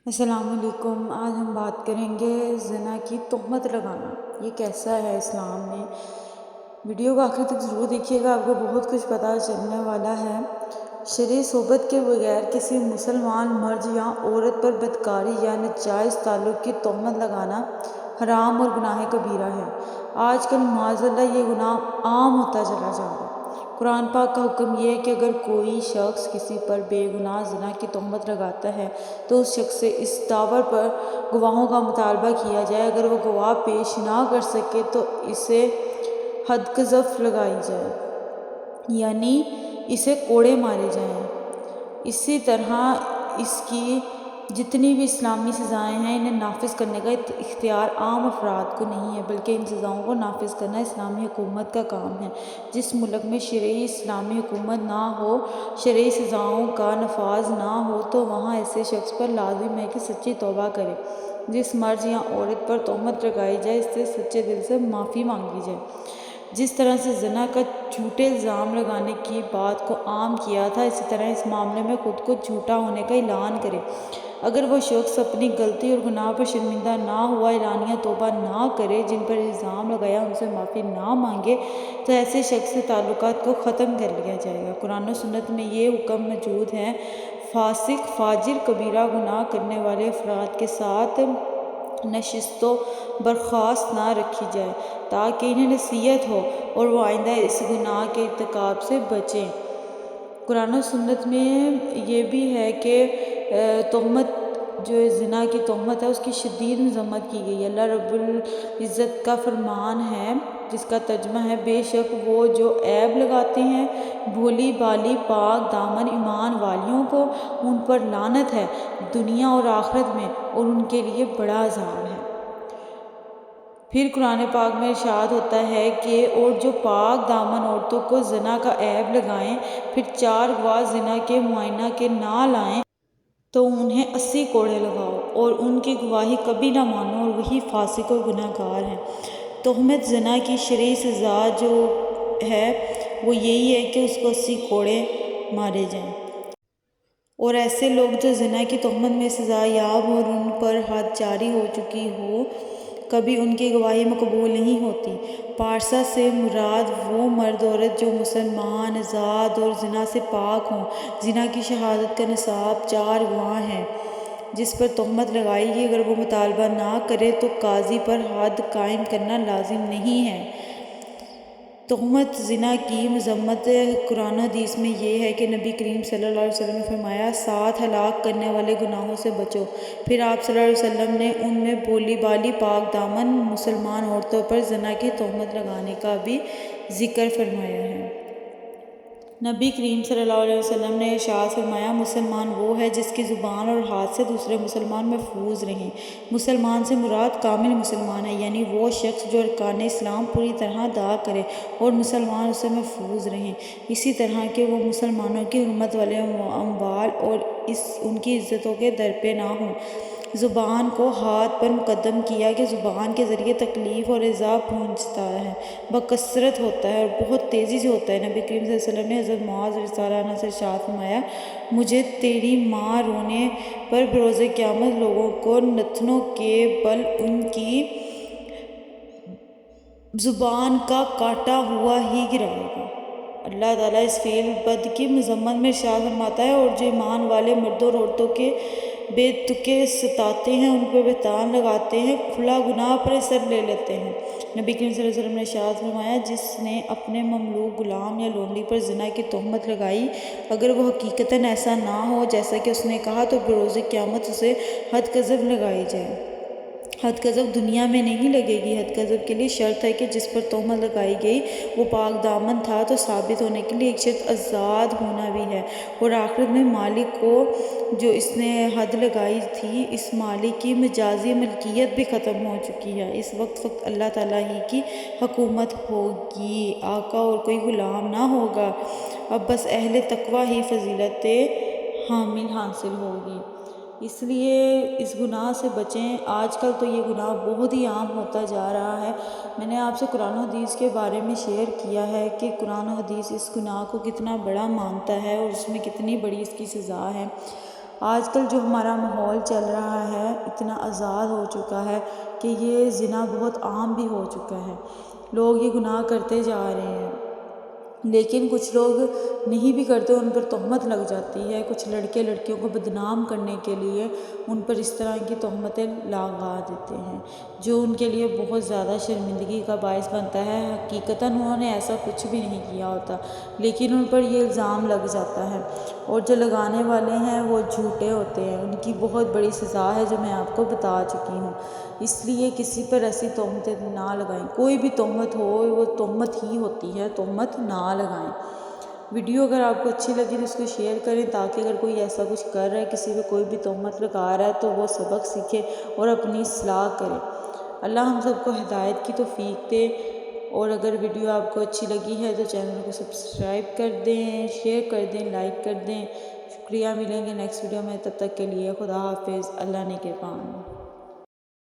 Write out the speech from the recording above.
السلام علیکم۔ آج ہم بات کریں گے زنا کی تہمت لگانا یہ کیسا ہے اسلام میں۔ ویڈیو کو آخر تک ضرور دیکھیے گا، آپ کو بہت کچھ پتہ چلنے والا ہے۔ شرعی صحبت کے بغیر کسی مسلمان مرد یا عورت پر بدکاری یا ناجائز تعلق کی تہمت لگانا حرام اور گناہ کبیرہ ہے۔ آج کل معاذ اللہ یہ گناہ عام ہوتا چلا جا رہا ہے۔ قرآن پاک کا حکم یہ ہے کہ اگر کوئی شخص کسی پر بے گناہ زنا کی تہمت لگاتا ہے تو اس شخص سے اس دعوی پر گواہوں کا مطالبہ کیا جائے، اگر وہ گواہ پیش نہ کر سکے تو اسے حد قذف لگائی جائے، یعنی اسے کوڑے مارے جائیں۔ اسی طرح اس کی جتنی بھی اسلامی سزائیں ہیں انہیں نافذ کرنے کا اختیار عام افراد کو نہیں ہے، بلکہ ان سزاؤں کو نافذ کرنا اسلامی حکومت کا کام ہے۔ جس ملک میں شرعی اسلامی حکومت نہ ہو، شرعی سزاؤں کا نفاذ نہ ہو تو وہاں ایسے شخص پر لازم ہے کہ سچی توبہ کرے۔ جس مرد یا عورت پر تہمت لگائی جائے اس سے سچے دل سے معافی مانگی جائے۔ جس طرح سے زنا کا جھوٹے الزام لگانے کی بات کو عام کیا تھا، اسی طرح اس معاملے میں خود کو جھوٹا ہونے کا اعلان کرے۔ اگر وہ شخص اپنی غلطی اور گناہ پر شرمندہ نہ ہوا، اعلانیہ توبہ نہ کرے، جن پر الزام لگایا ان سے معافی نہ مانگے تو ایسے شخص سے تعلقات کو ختم کر لیا جائے گا۔ قرآن و سنت میں یہ حکم موجود ہے، فاسق، فاجر، کبیرہ گناہ کرنے والے افراد کے ساتھ نشست و برخاست نہ رکھی جائے تاکہ انہیں نصیحت ہو اور وہ آئندہ اس گناہ کے ارتکاب سے بچیں۔ قرآن و سنت میں یہ بھی ہے کہ تہمت جو زنا کی تہمت ہے اس کی شدید مذمت کی گئی ہے۔ اللہ رب العزت کا فرمان ہے جس کا ترجمہ ہے، بے شک وہ جو عیب لگاتے ہیں بھولی بالی پاک دامن ایمان والیوں کو، ان پر لعنت ہے دنیا اور آخرت میں اور ان کے لیے بڑا عذاب ہے۔ پھر قرآن پاک میں ارشاد ہوتا ہے کہ اور جو پاک دامن عورتوں کو زنا کا عیب لگائیں، پھر 4 گواہ زنا کے معائنہ کے نہ لائیں تو انہیں 80 کوڑے لگاؤ اور ان کی گواہی کبھی نہ مانو اور وہی فاسق اور گناہ گار ہیں۔ تہمت زنا کی شرعی سزا جو ہے وہ یہی ہے کہ اس کو 80 کوڑے مارے جائیں۔ اور ایسے لوگ جو زنا کی تہمت میں سزا یاب ہوں اور ان پر حد جاری ہو چکی ہو، کبھی ان کی گواہی مقبول نہیں ہوتی۔ پارسا سے مراد وہ مرد عورت جو مسلمان، آزاد اور زنا سے پاک ہوں۔ زنا کی شہادت کا نصاب 4 گواہ ہیں جس پر تہمت لگائی گئی، اگر وہ مطالبہ نہ کرے تو قاضی پر حد قائم کرنا لازم نہیں ہے۔ تہمت زنا کی مذمت قرآن و حدیث میں یہ ہے کہ نبی کریم صلی اللہ علیہ وسلم نے فرمایا، 7 ہلاک کرنے والے گناہوں سے بچو۔ پھر آپ صلی اللہ علیہ وسلم نے ان میں بھولی بالی پاک دامن مسلمان عورتوں پر زنا کی تہمت لگانے کا بھی ذکر فرمایا ہے۔ نبی کریم صلی اللہ علیہ وسلم نے ارشاد فرمایا، مسلمان وہ ہے جس کی زبان اور ہاتھ سے دوسرے مسلمان محفوظ رہیں۔ مسلمان سے مراد کامل مسلمان ہے، یعنی وہ شخص جو ارکان اسلام پوری طرح ادا کرے اور مسلمان اس سے محفوظ رہیں، اسی طرح کہ وہ مسلمانوں کی حرمت والے اموال اور ان کی عزتوں کے درپے نہ ہوں۔ زبان کو ہاتھ پر مقدم کیا کہ زبان کے ذریعے تکلیف اور ایذا پہنچتا ہے، بکثرت ہوتا ہے اور بہت تیزی سے ہوتا ہے۔ نبی کریم صلی اللہ علیہ وسلم نے حضرت معاذ رضی اللہ عنہ سے ارشاد فرمایا، مجھے تیری ماں رونے پر بروز قیامت لوگوں کو نتنوں کے بل ان کی زبان کا کاٹا ہوا ہی گرائے گا۔ اللہ تعالیٰ اس فعل بد کی مذمت میں ارشاد فرماتا ہے، اور جو ایمان والے مردوں اور عورتوں کے بے تکے ستاتے ہیں، ان پہ بہتان لگاتے ہیں، کھلا گناہ پر سر لے لیتے ہیں۔ نبی کریم صلی اللہ علیہ وسلم نے ارشاد فرمایا، جس نے اپنے مملوک غلام یا لونڈی پر زنا کی تہمت لگائی، اگر وہ حقیقتاً ایسا نہ ہو جیسا کہ اس نے کہا تو بروز قیامت اسے حد قذف لگائی جائے۔ حد قذف دنیا میں نہیں لگے گی۔ حد قذف کے لیے شرط ہے کہ جس پر تہمت لگائی گئی وہ پاک دامن تھا، تو ثابت ہونے کے لیے ایک شخص آزاد ہونا بھی ہے، اور آخرت میں مالک کو جو اس نے حد لگائی تھی اس مالک کی مجازی ملکیت بھی ختم ہو چکی ہے۔ اس وقت اللہ تعالیٰ ہی کی حکومت ہوگی، آقا اور کوئی غلام نہ ہوگا، اب بس اہل تقویٰ ہی فضیلت حامل حاصل ہوگی۔ اس لیے اس گناہ سے بچیں۔ آج کل تو یہ گناہ بہت ہی عام ہوتا جا رہا ہے۔ میں نے آپ سے قرآن و حدیث کے بارے میں شیئر کیا ہے کہ قرآن و حدیث اس گناہ کو کتنا بڑا مانتا ہے اور اس میں کتنی بڑی اس کی سزا ہے۔ آج کل جو ہمارا ماحول چل رہا ہے اتنا آزاد ہو چکا ہے کہ یہ زنا بہت عام بھی ہو چکا ہے، لوگ یہ گناہ کرتے جا رہے ہیں، لیکن کچھ لوگ نہیں بھی کرتے، ان پر تہمت لگ جاتی ہے۔ کچھ لڑکے لڑکیوں کو بدنام کرنے کے لیے ان پر اس طرح کی تہمتیں لگا دیتے ہیں، جو ان کے لیے بہت زیادہ شرمندگی کا باعث بنتا ہے۔ حقیقتاً انہوں نے ایسا کچھ بھی نہیں کیا ہوتا، لیکن ان پر یہ الزام لگ جاتا ہے، اور جو لگانے والے ہیں وہ جھوٹے ہوتے ہیں۔ ان کی بہت بڑی سزا ہے جو میں آپ کو بتا چکی ہوں، اس لیے کسی پر ایسی تہمتیں نہ لگائیں۔ کوئی بھی تہمت ہو وہ تہمت ہی ہوتی ہے، تہمت نہ لگائیں۔ ویڈیو اگر آپ کو اچھی لگی تو اس کو شیئر کریں، تاکہ اگر کوئی ایسا کچھ کر رہا ہے، کسی پہ کوئی بھی تہمت لگا رہا ہے، تو وہ سبق سیکھے اور اپنی اصلاح کرے۔ اللہ ہم سب کو ہدایت کی توفیق دے۔ اور اگر ویڈیو آپ کو اچھی لگی ہے تو چینل کو سبسکرائب کر دیں، شیئر کر دیں، لائک کر دیں۔ شکریہ، ملیں گے نیکسٹ ویڈیو میں، تب تک کے لیے خدا حافظ، اللہ نے نگہبان۔